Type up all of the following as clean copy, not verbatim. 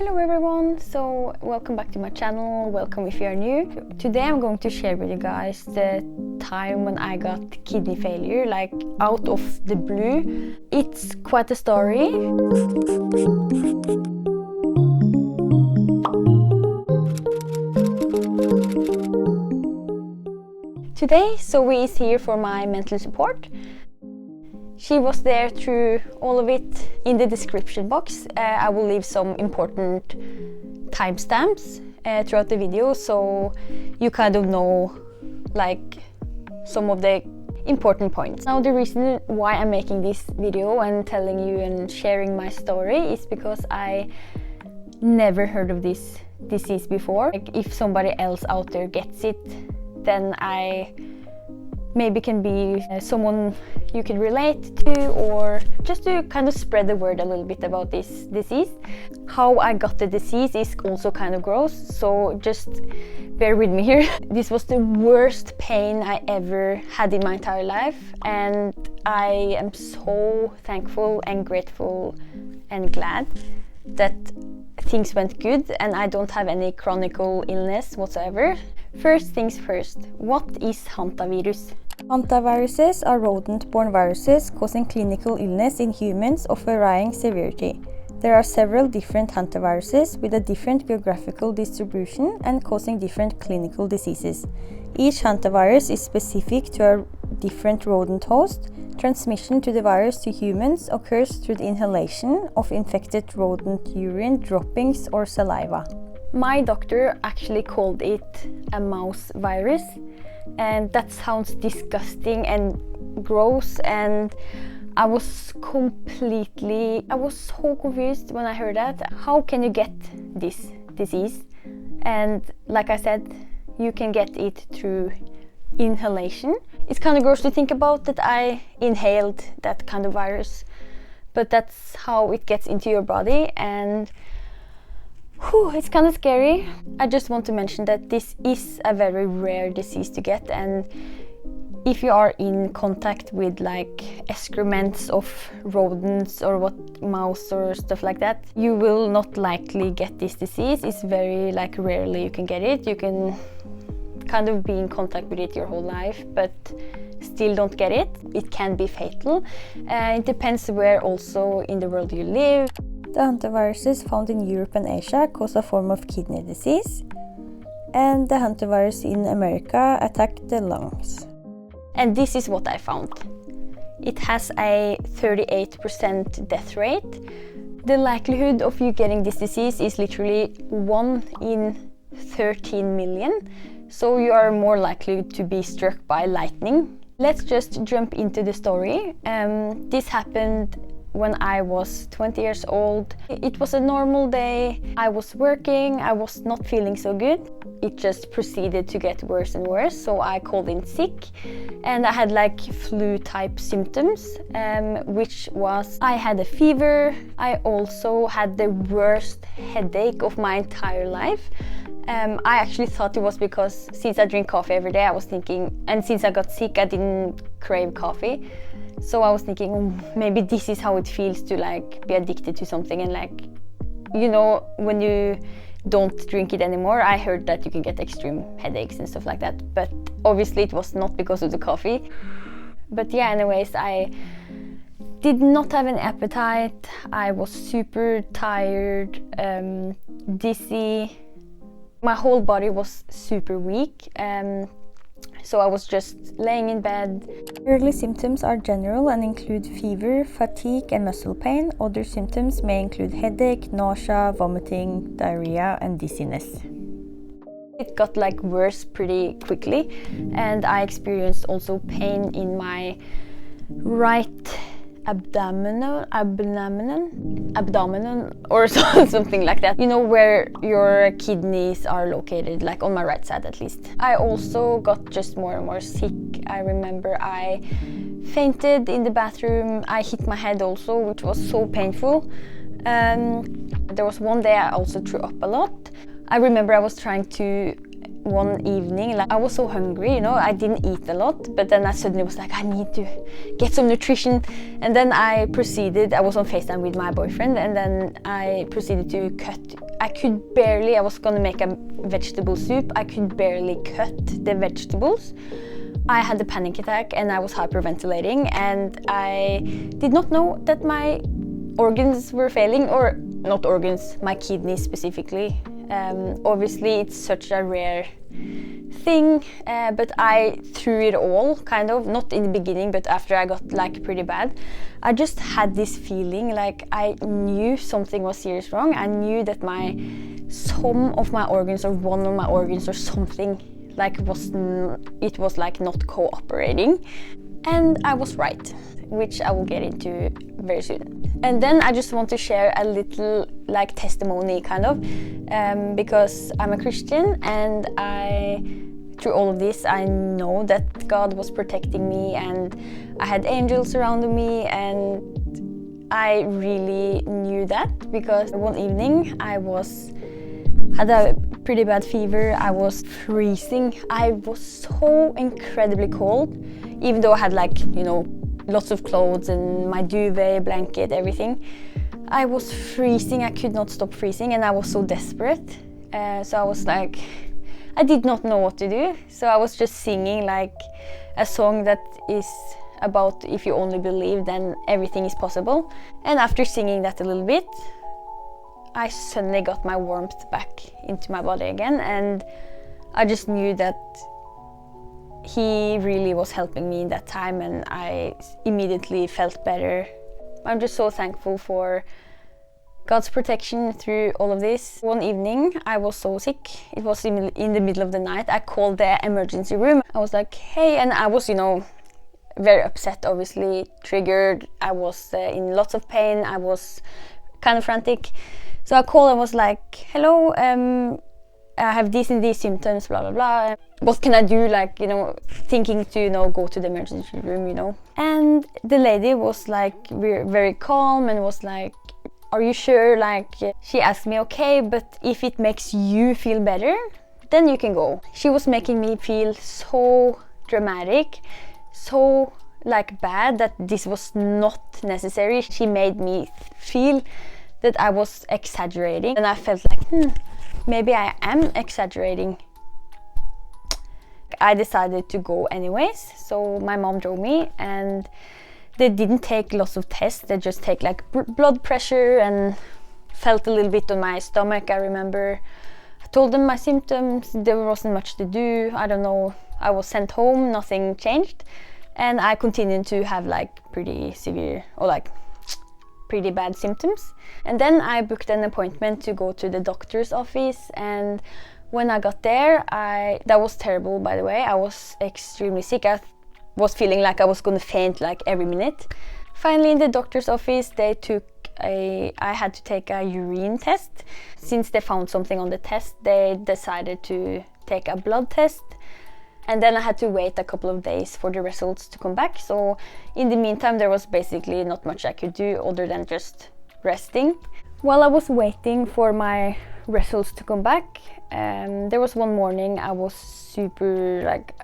Hello everyone, so welcome back to my channel, welcome if you are new. Today I'm going to share with you guys the time when I got kidney failure, like out of the blue. It's quite a story. Today Zoe is here for my mental support. She was there through all of it. In the description box I will leave some important timestamps throughout the video, so you kind of know like some of the important points. Now the reason why I'm making this video and telling you and sharing my story is because I never heard of this disease before. Like if somebody else out there gets it, then I maybe can be someone you can relate to, or just to kind of spread the word a little bit about this disease. How I got the disease is also kind of gross, so just bear with me here. This was the worst pain I ever had in my entire life, and I am so thankful and grateful and glad that things went good and I don't have any chronic illness whatsoever. First things first, what is hantavirus? Hantaviruses are rodent-borne viruses causing clinical illness in humans of varying severity. There are several different hantaviruses with a different geographical distribution and causing different clinical diseases. Each hantavirus is specific to a different rodent host. Transmission to the virus to humans occurs through the inhalation of infected rodent urine, droppings, or saliva. My doctor actually called it a mouse virus, and that sounds disgusting and gross, and I was so confused when I heard that. How can you get this disease? And like I said, you can get it through inhalation. It's kind of gross to think about that I inhaled that kind of virus, but that's how it gets into your body, and it's kind of scary. I just want to mention that this is a very rare disease to get, and if you are in contact with like excrements of rodents or mouse or stuff like that, you will not likely get this disease. It's very like rarely you can get it. You can kind of be in contact with it your whole life, but still don't get it. It can be fatal. It depends where also in the world you live. The hantaviruses found in Europe and Asia cause a form of kidney disease, and the hantavirus in America attacked the lungs. And this is what I found. It has a 38% death rate. The likelihood of you getting this disease is literally 1 in 13 million. So you are more likely to be struck by lightning. Let's just jump into the story. This happened when I was 20 years old. It was a normal day. I was working, I was not feeling so good. It just proceeded to get worse and worse, so I called in sick. And I had like flu-type symptoms, which was I had a fever. I also had the worst headache of my entire life. I actually thought it was because since I drink coffee every day, I was thinking, and since I got sick, I didn't crave coffee. So I was thinking, maybe this is how it feels to like be addicted to something, and like, you know, when you don't drink it anymore, I heard that you can get extreme headaches and stuff like that, but obviously it was not because of the coffee. But yeah, anyways, I did not have an appetite. I was super tired, dizzy. My whole body was super weak. So I was just laying in bed. Early symptoms are general and include fever, fatigue, and muscle pain. Other symptoms may include headache, nausea, vomiting, diarrhea, and dizziness. It got like worse pretty quickly, and I experienced also pain in my right abdomen or something like that. You know, where your kidneys are located, like on my right side at least. I also got just more and more sick. I remember I fainted in the bathroom. I hit my head also, which was so painful. There was one day I also threw up a lot. I remember I was trying to one evening, like I was so hungry, you know, I didn't eat a lot, but then I suddenly was like, I need to get some nutrition. And then I was on FaceTime with my boyfriend, and then I proceeded to cut. I was gonna make a vegetable soup, I could barely cut the vegetables. I had a panic attack and I was hyperventilating, and I did not know that my organs were failing, or not organs, my kidneys specifically. Obviously it's such a rare thing, but I through it all, kind of, not in the beginning, but after I got like pretty bad, I just had this feeling like I knew something was serious wrong. I knew that some of my organs, or one of my organs or something, like it was like not cooperating. And I was right, which I will get into very soon. And then I just want to share a little like testimony, kind of, because I'm a Christian, and through all of this, I know that God was protecting me, and I had angels surrounding me, and I really knew that because one evening I had a pretty bad fever. I was freezing. I was so incredibly cold, even though I had like, you know, lots of clothes and my duvet, blanket, everything. I was freezing. I could not stop freezing, and I was so desperate. So I was like, I did not know what to do. So I was just singing like a song that is about if you only believe, then everything is possible. And after singing that a little bit, I suddenly got my warmth back into my body again, and I just knew that He really was helping me in that time, and I immediately felt better. I'm just so thankful for God's protection through all of this. One evening I was so sick. It was in the middle of the night. I called the emergency room. I was like, hey, and I was, you know, very upset, obviously, triggered. I was in lots of pain. I was kind of frantic. So I called and was like, hello, I have these and these symptoms, blah, blah, blah. What can I do? Like, you know, thinking to, you know, go to the emergency room, you know. And the lady was like very calm and was like, are you sure? Like, she asked me, okay, but if it makes you feel better, then you can go. She was making me feel so dramatic, so like bad, that this was not necessary. She made me feel that I was exaggerating, and I felt like, maybe I am exaggerating. I decided to go anyways, so my mom drove me, and they didn't take lots of tests. They just take like blood pressure and felt a little bit on my stomach. I remember I told them my symptoms. There wasn't much to do. I don't know. I was sent home. Nothing changed, and I continued to have like pretty severe, or like pretty bad symptoms. And then I booked an appointment to go to the doctor's office, and when I got there, that was terrible, by the way. I was extremely sick. I was feeling like I was gonna faint like every minute. Finally, in the doctor's office, I had to take a urine test. Since they found something on the test, they decided to take a blood test. And then I had to wait a couple of days for the results to come back. So in the meantime, there was basically not much I could do other than just resting. While I was waiting for my results to come back, there was one morning I was super, like,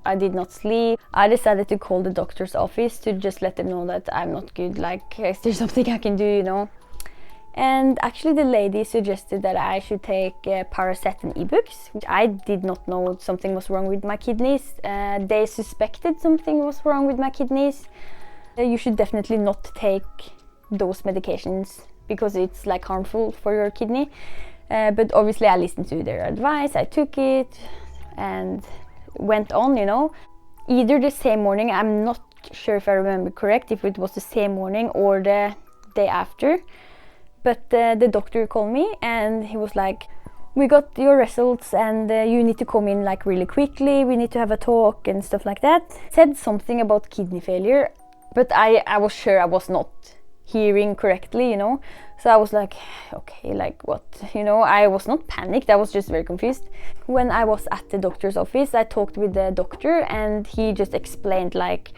I did not sleep. I decided to call the doctor's office to just let them know that I'm not good, like, is there something I can do, you know? And actually the lady suggested that I should take Paracet and Ibux, which I did not know something was wrong with my kidneys. They suspected something was wrong with my kidneys. You should definitely not take those medications because it's like harmful for your kidney. But obviously I listened to their advice, I took it and went on, you know. Either the same morning, I'm not sure if I remember correct, if it was the same morning or the day after. But the doctor called me and he was like, we got your results and you need to come in like really quickly, we need to have a talk and stuff like that. Said something about kidney failure, but I was sure I was not hearing correctly, you know. So I was like, okay, like what, you know. I was not panicked, I was just very confused. When I was at the doctor's office, I talked with the doctor and he just explained like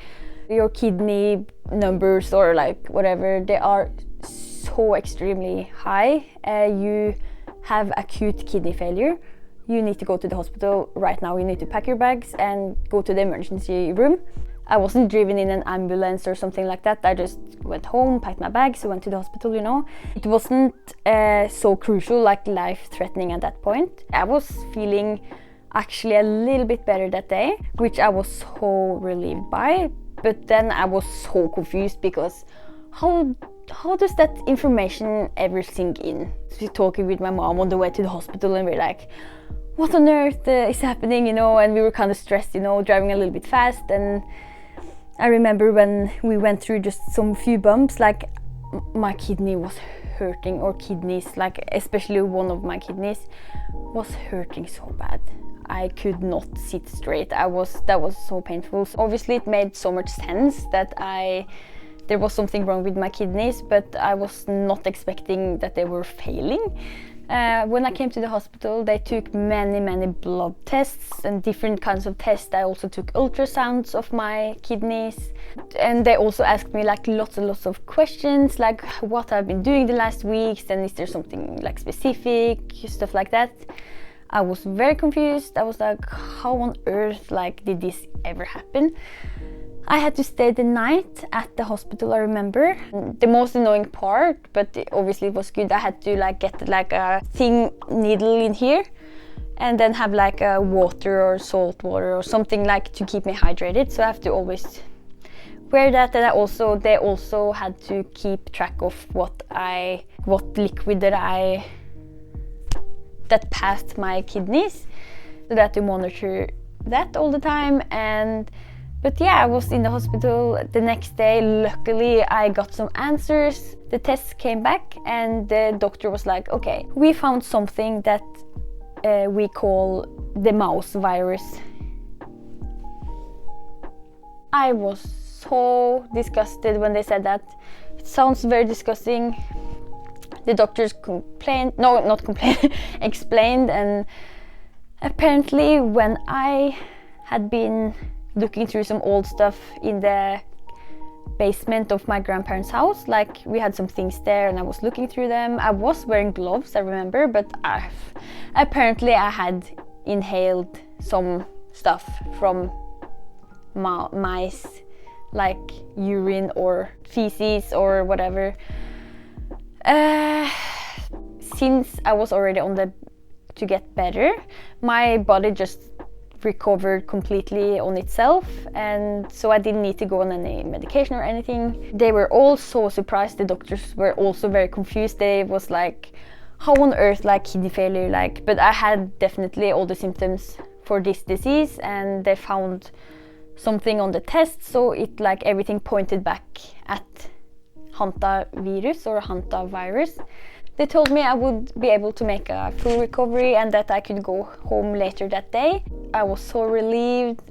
your kidney numbers or like whatever, they are so extremely high. You have acute kidney failure. you need to go to the hospital right now. You need to pack your bags and go to the emergency room. I wasn't driven in an ambulance or something like that. I just went home, packed my bags, went to the hospital, you know. It wasn't so crucial, like life-threatening at that point. I was feeling actually a little bit better that day, which I was so relieved by. But then I was so confused because how does that information ever sink in? So talking with my mom on the way to the hospital, and we're like, what on earth is happening, you know? And we were kind of stressed, you know, driving a little bit fast. And I remember when we went through just some few bumps, like my kidney was hurting, or kidneys, like especially one of my kidneys was hurting so bad. I could not sit straight. That was so painful. So obviously it made so much sense that there was something wrong with my kidneys, but I was not expecting that they were failing. When I came to the hospital, they took many blood tests and different kinds of tests. I also took ultrasounds of my kidneys, and they also asked me like lots and lots of questions, like what I've been doing the last weeks, and is there something like specific, stuff like that. I was very confused. I was like, how on earth like did this ever happen? I had to stay the night at the hospital, I remember. The most annoying part, but obviously it was good, I had to like get like a thin needle in here and then have like a water or salt water or something like to keep me hydrated. So I have to always wear that, and they also had to keep track of what liquid that passed my kidneys, so that to monitor that all the time. But yeah, I was in the hospital the next day. Luckily, I got some answers. The tests came back and the doctor was like, okay, we found something that we call the mouse virus. I was so disgusted when they said that. It sounds very disgusting. The doctors explained, and apparently when I had been looking through some old stuff in the basement of my grandparents' house, like we had some things there and I was looking through them. I was wearing gloves, I remember, but apparently I had inhaled some stuff from mice, like urine or feces or whatever. Since I was already to get better, my body just recovered completely on itself, and so I didn't need to go on any medication or anything. They were all so surprised. The doctors were also very confused. They was like, how on earth, like kidney failure, like, but I had definitely all the symptoms for this disease, and they found something on the test, so it like everything pointed back at Hantavirus or Hantavirus. They told me I would be able to make a full recovery and that I could go home later that day. I was so relieved,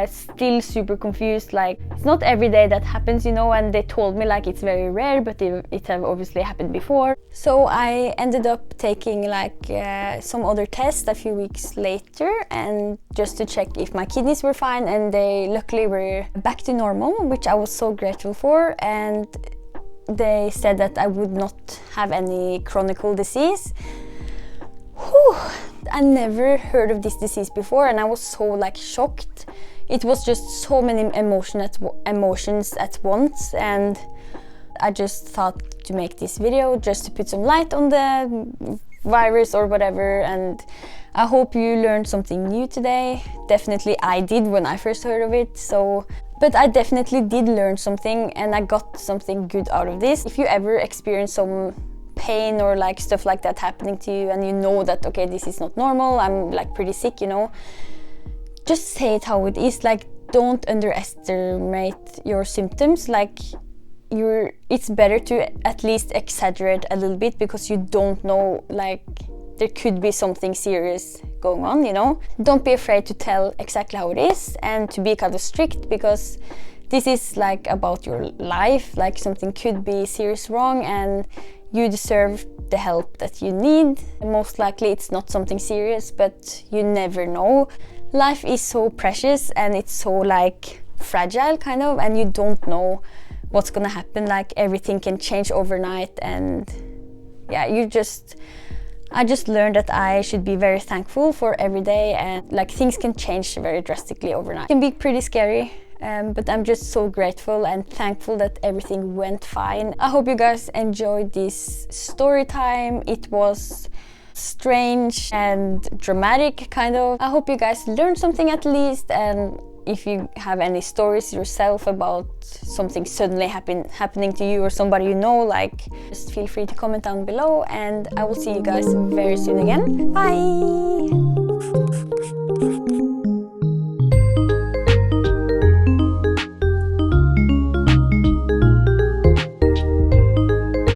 still super confused, like it's not every day that happens, you know, and they told me like it's very rare, but it have obviously happened before. So I ended up taking like some other tests a few weeks later, and just to check if my kidneys were fine, and they luckily were back to normal, which I was so grateful for. And they said that I would not have any chronic disease. Whew. I never heard of this disease before, and I was so like shocked. It was just so many emotions at once, and I just thought to make this video just to put some light on the virus or whatever, and I hope you learned something new today. Definitely I did when I first heard of it, but I definitely did learn something, and I got something good out of this. If you ever experience some pain or like stuff like that happening to you, and you know that, okay, this is not normal, I'm like pretty sick, you know, just say it how it is. Like, don't underestimate your symptoms. Like, it's better to at least exaggerate a little bit, because you don't know, like, there could be something serious going on, you know. Don't be afraid to tell exactly how it is, and to be kind of strict, because this is like about your life. Like, something could be serious wrong and you deserve the help that you need. Most likely it's not something serious, but you never know. Life is so precious and it's so like fragile kind of, and you don't know what's gonna happen. Like, everything can change overnight, and yeah, I just learned that I should be very thankful for every day, and like things can change very drastically overnight. It can be pretty scary, but I'm just so grateful and thankful that everything went fine. I hope you guys enjoyed this story time. It was strange and dramatic, kind of. I hope you guys learned something at least, and if you have any stories yourself about something suddenly happening to you or somebody you know, like, just feel free to comment down below, and I will see you guys very soon again. Bye!